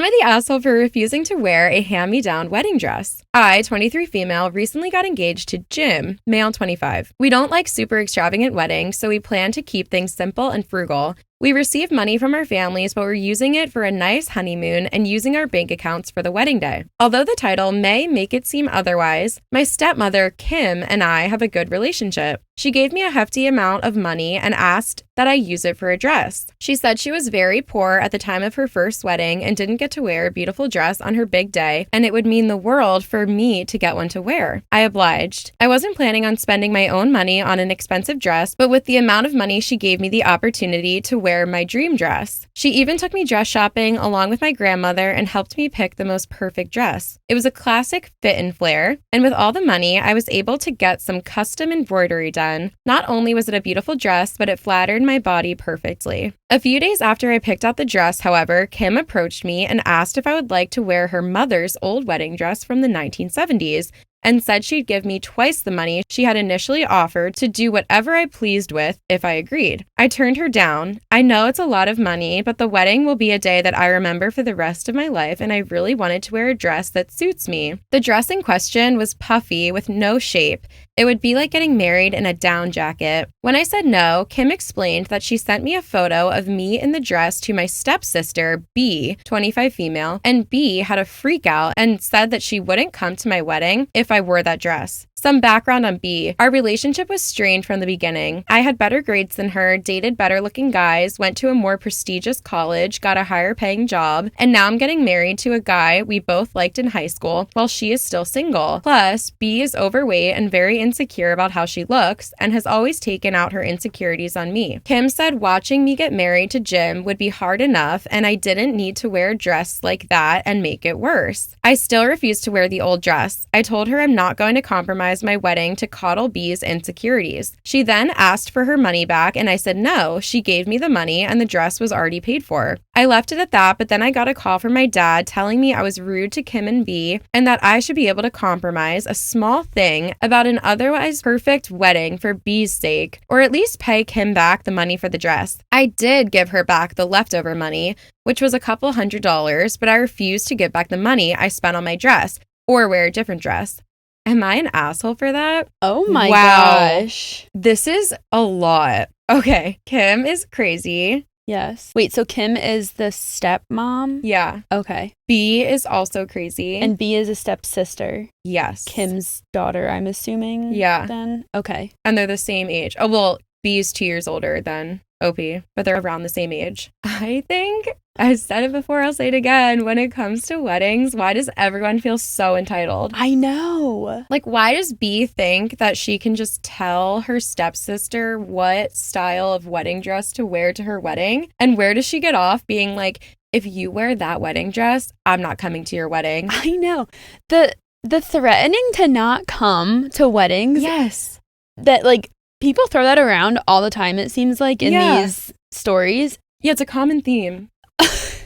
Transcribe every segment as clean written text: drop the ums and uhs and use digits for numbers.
I the asshole for refusing to wear a hand-me-down wedding dress? I, 23 female, recently got engaged to Jim, male 25. We don't like super extravagant weddings, so we plan to keep things simple and frugal. We received money from our families, but we're using it for a nice honeymoon and using our bank accounts for the wedding day. Although the title may make it seem otherwise, my stepmother, Kim, and I have a good relationship. She gave me a hefty amount of money and asked that I use it for a dress. She said she was very poor at the time of her first wedding and didn't get to wear a beautiful dress on her big day, and it would mean the world for me to get one to wear. I obliged. I wasn't planning on spending my own money on an expensive dress, but with the amount of money she gave me the opportunity to wear my dream dress. She even took me dress shopping along with my grandmother and helped me pick the most perfect dress. It was a classic fit and flare, and with all the money, I was able to get some custom embroidery done. Not only was it a beautiful dress, but it flattered my body perfectly. A few days after I picked out the dress, however, Kim approached me and asked if I would like to wear her mother's old wedding dress from the 1970s, and said she'd give me twice the money she had initially offered to do whatever I pleased with if I agreed. I turned her down. I know it's a lot of money, but the wedding will be a day that I remember for the rest of my life, and I really wanted to wear a dress that suits me. The dress in question was puffy with no shape. It would be like getting married in a down jacket. When I said no, Kim explained that she sent me a photo of me in the dress to my stepsister, B, 25 female, and B had a freak out and said that she wouldn't come to my wedding if I wore that dress. Some background on B. Our relationship was strained from the beginning. I had better grades than her, dated better looking guys, went to a more prestigious college, got a higher paying job, and now I'm getting married to a guy we both liked in high school while she is still single. Plus, B is overweight and very insecure about how she looks and has always taken out her insecurities on me. Kim said watching me get married to Jim would be hard enough and I didn't need to wear a dress like that and make it worse. I still refused to wear the old dress. I told her I'm not going to compromise my wedding to coddle B's insecurities. She then asked for her money back and I said no. She gave me the money and the dress was already paid for. I left it at that, but then I got a call from my dad telling me I was rude to Kim and B and that I should be able to compromise a small thing about an otherwise perfect wedding for B's sake, or at least pay Kim back the money for the dress. I did give her back the leftover money, which was a couple $100s, but I refused to give back the money I spent on my dress or wear a different dress. Am I an asshole for that? Oh my gosh. This is a lot. Okay, Kim is crazy. Yes. Wait, so Kim is the stepmom? Yeah. Okay. B is also crazy. And B is a stepsister? Yes. Kim's daughter, I'm assuming? Yeah. Then? Okay. And they're the same age. Oh, well, B is 2 years older than OP, but they're around the same age. I think, I said it before, I'll say it again, when it comes to weddings, why does everyone feel so entitled? I know. Like, why does B think that she can just tell her stepsister what style of wedding dress to wear to her wedding? And where does she get off being like, if you wear that wedding dress, I'm not coming to your wedding? I know. The threatening to not come to weddings. Yes. That, like, people throw that around all the time, it seems like, in these stories. Yeah, it's a common theme.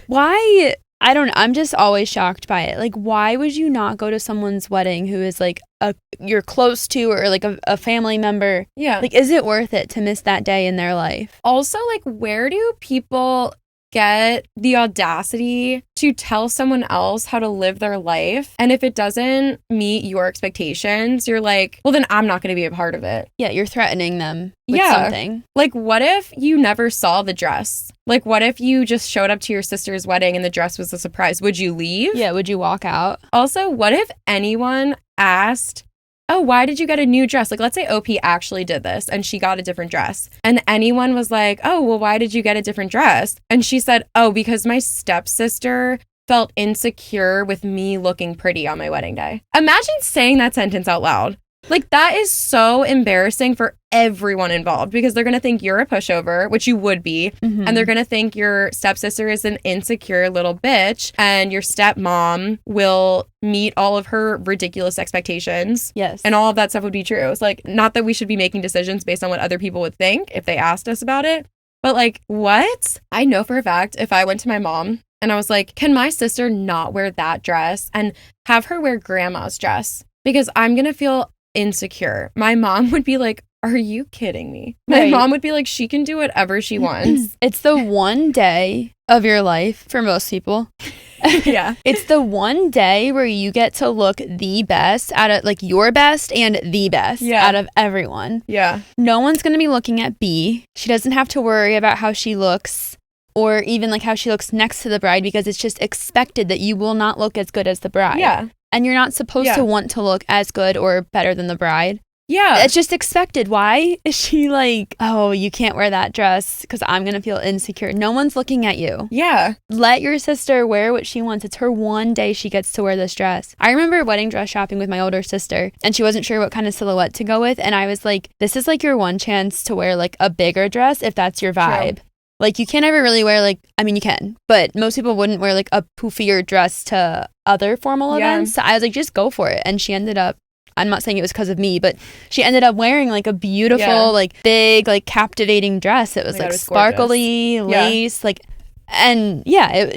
Why? I don't know. I'm just always shocked by it. Like, why would you not go to someone's wedding who is, like, you're close to or, like, a family member? Yeah. Like, is it worth it to miss that day in their life? Also, like, where do people get the audacity to tell someone else how to live their life? And if it doesn't meet your expectations, you're like, well, then I'm not going to be a part of it. Yeah, you're threatening them with something. Like, what if you never saw the dress? Like, what if you just showed up to your sister's wedding and the dress was a surprise? Would you leave? Yeah, would you walk out? Also, what if anyone asked, oh, why did you get a new dress? Like, let's say OP actually did this and she got a different dress. And anyone was like, oh, well, why did you get a different dress? And she said, oh, because my stepsister felt insecure with me looking pretty on my wedding day. Imagine saying that sentence out loud. Like, that is so embarrassing for everyone involved because they're going to think you're a pushover, which you would be. Mm-hmm. And they're going to think your stepsister is an insecure little bitch and your stepmom will meet all of her ridiculous expectations. Yes. And all of that stuff would be true. It's like, not that we should be making decisions based on what other people would think if they asked us about it. But like, what? I know for a fact if I went to my mom and I was like, can my sister not wear that dress and have her wear grandma's dress? Because I'm going to feel insecure. My mom would be like, are you kidding me? My mom would be like, she can do whatever she wants. It's the one day of your life for most people. Yeah. It's the one day where you get to look the best out of like your best and the best out of everyone. Yeah. No one's going to be looking at B. She doesn't have to worry about how she looks or even like how she looks next to the bride because it's just expected that you will not look as good as the bride. Yeah. And you're not supposed to want to look as good or better than the bride. Yeah. It's just expected. Why is she like, oh, you can't wear that dress because I'm going to feel insecure? No one's looking at you. Yeah. Let your sister wear what she wants. It's her one day she gets to wear this dress. I remember wedding dress shopping with my older sister and she wasn't sure what kind of silhouette to go with. And I was like, this is like your one chance to wear like a bigger dress if that's your vibe. True. Like you can't ever really wear like, I mean you can, but most people wouldn't wear like a poofier dress to other formal events. So I was like, just go for it. And she ended up, I'm not saying it was because of me, but she ended up wearing like a beautiful, like big, like captivating dress. It was like sparkly lace, like, and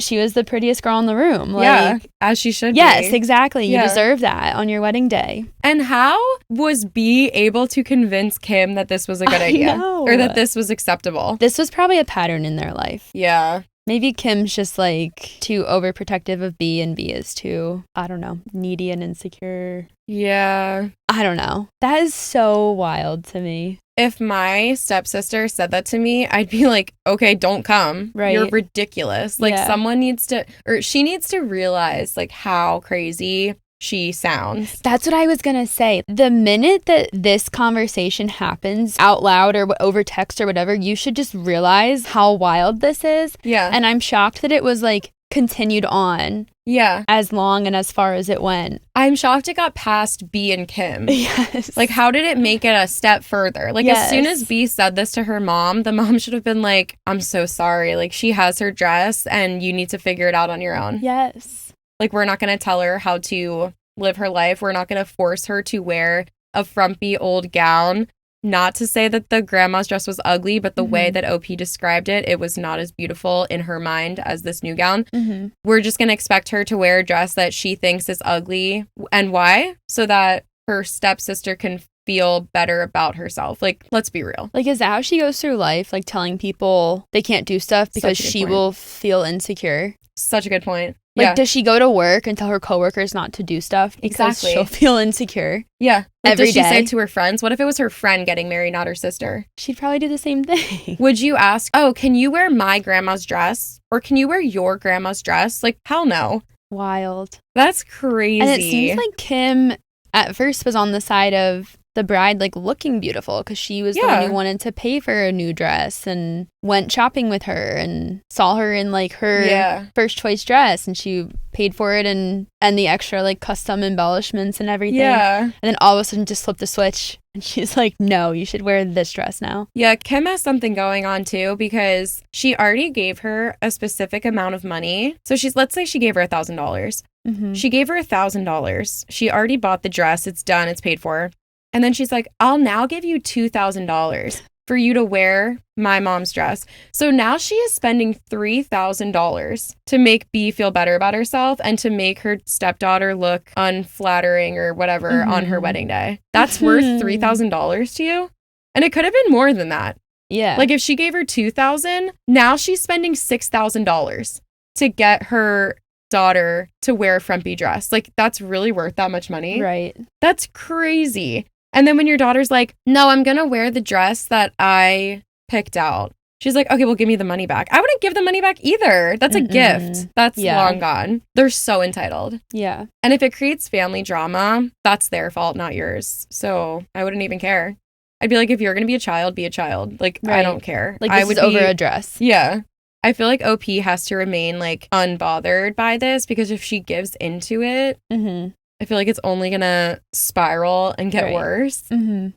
she was the prettiest girl in the room. Like, as she should be. Yes, exactly. You deserve that on your wedding day. And how was B able to convince Kim that this was a good idea? Or that this was acceptable? This was probably a pattern in their life. Yeah. Maybe Kim's just like too overprotective of B and B is too, I don't know, needy and insecure. Yeah. I don't know. That is so wild to me. If my stepsister said that to me, I'd be like, okay, don't come. Right. You're ridiculous. Like someone needs to, or she needs to realize like how crazy she sounds. That's what I was going to say. The minute that this conversation happens out loud or over text or whatever, you should just realize how wild this is. Yeah. And I'm shocked that it was like continued on. Yeah. As long and as far as it went. I'm shocked it got past B and Kim. Yes. Like, how did it make it a step further? Like, as soon as B said this to her mom, the mom should have been like, I'm so sorry. Like, she has her dress and you need to figure it out on your own. Yes. Like, we're not going to tell her how to live her life. We're not going to force her to wear a frumpy old gown. Not to say that the grandma's dress was ugly, but the way that OP described it, it was not as beautiful in her mind as this new gown. We're just going to expect her to wear a dress that she thinks is ugly. And why? So that her stepsister can feel better about herself. Like, let's be real. Like, is that how she goes through life? Like, telling people they can't do stuff because she will feel insecure? Such a good point. Like, does she go to work and tell her coworkers not to do stuff? Because she'll feel insecure. Yeah. Like, every does she day say to her friends? What if it was her friend getting married, not her sister? She'd probably do the same thing. Would you ask, oh, can you wear my grandma's dress? Or can you wear your grandma's dress? Like, hell no. Wild. That's crazy. And it seems like Kim at first was on the side of the bride like looking beautiful because she was the one who wanted to pay for a new dress and went shopping with her and saw her in like her first choice dress and she paid for it and the extra like custom embellishments and everything. And then all of a sudden just flipped the switch and she's like, no, you should wear this dress now. Yeah, Kim has something going on too because she already gave her a specific amount of money. So let's say she gave her $1,000. She gave her $1,000. She already bought the dress. It's done. It's paid for. And then she's like, I'll now give you $2,000 for you to wear my mom's dress. So now she is spending $3,000 to make B feel better about herself and to make her stepdaughter look unflattering or whatever on her wedding day. That's worth $3,000 to you? And it could have been more than that. Yeah. Like if she gave her $2,000, now she's spending $6,000 to get her daughter to wear a frumpy dress. Like that's really worth that much money. Right. That's crazy. And then when your daughter's like, no, I'm going to wear the dress that I picked out. She's like, okay, well, give me the money back. I wouldn't give the money back either. That's a gift. That's long gone. They're so entitled. Yeah. And if it creates family drama, that's their fault, not yours. So I wouldn't even care. I'd be like, if you're going to be a child, be a child. Like, I don't care. Like, this is over a dress. Yeah. I feel like OP has to remain, like, unbothered by this because if she gives into it, I feel like it's only going to spiral and get worse.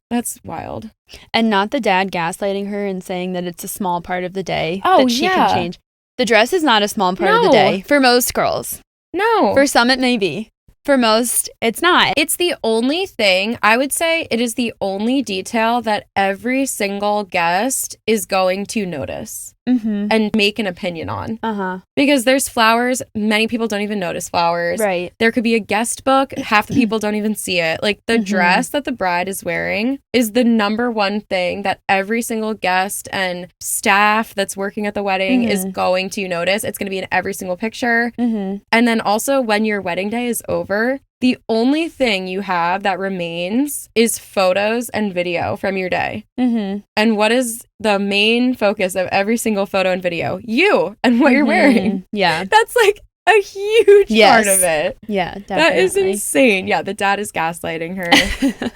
That's wild. And not the dad gaslighting her and saying that it's a small part of the day that she can change. The dress is not a small part of the day for most girls. No. For some, it may be. For most, it's not. It's the only thing, I would say it is the only detail that every single guest is going to notice. and make an opinion on. Uh-huh. Because there's flowers, many people don't even notice flowers. Right. There could be a guest book, half the people don't even see it. Like the dress that the bride is wearing is the number one thing that every single guest and staff that's working at the wedding is going to notice. It's going to be in every single picture. And then also when your wedding day is over, the only thing you have that remains is photos and video from your day. And what is the main focus of every single photo and video? You and what you're wearing. Yeah. That's like a huge part of it. Yeah, definitely. That is insane. Yeah, the dad is gaslighting her.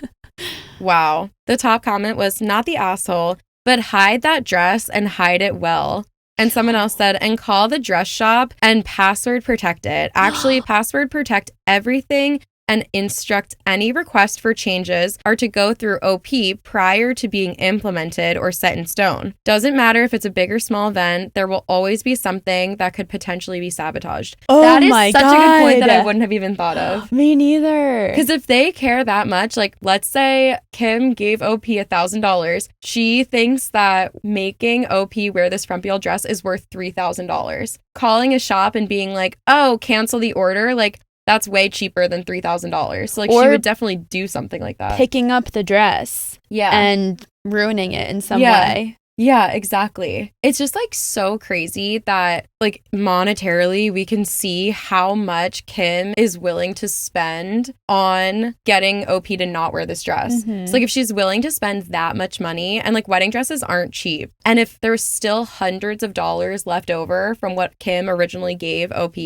Wow. The top comment was, not the asshole, but hide that dress and hide it well. And someone else said, and call the dress shop and password protect it. Actually, password protect everything and instruct any request for changes are to go through OP prior to being implemented or set in stone. Doesn't matter if it's a big or small event, there will always be something that could potentially be sabotaged. Oh, that is my such God. a good point that I wouldn't have even thought of. Me neither. Because if they care that much, like let's say Kim gave OP $1,000, she thinks that making OP wear this frumpy old dress is worth $3,000. Calling a shop and being like, oh, cancel the order, like that's way cheaper than $3,000. So like she would definitely do something like that. Picking up the dress. Yeah. And ruining it in some way. Yeah, exactly. It's just like so crazy that like monetarily we can see how much Kim is willing to spend on getting OP to not wear this dress. So like if she's willing to spend that much money, and like wedding dresses aren't cheap. And if there's still hundreds of dollars left over from what Kim originally gave OP,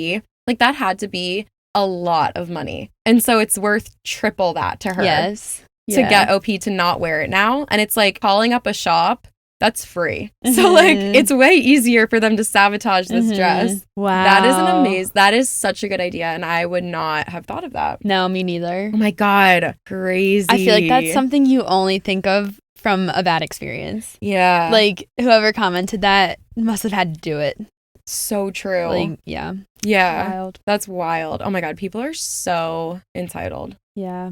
like that had to be a lot of money. And so it's worth triple that to her. Yes. To get OP to not wear it now. And it's like calling up a shop, that's free. So like it's way easier for them to sabotage this dress. Wow. That is an amazing, that is such a good idea. And I would not have thought of that. No, me neither. Oh my God. Crazy. I feel like that's something you only think of from a bad experience. Yeah. Like whoever commented that must have had to do it. So true. Like, yeah. Yeah. Wild. That's wild. Oh my God. People are so entitled. Yeah.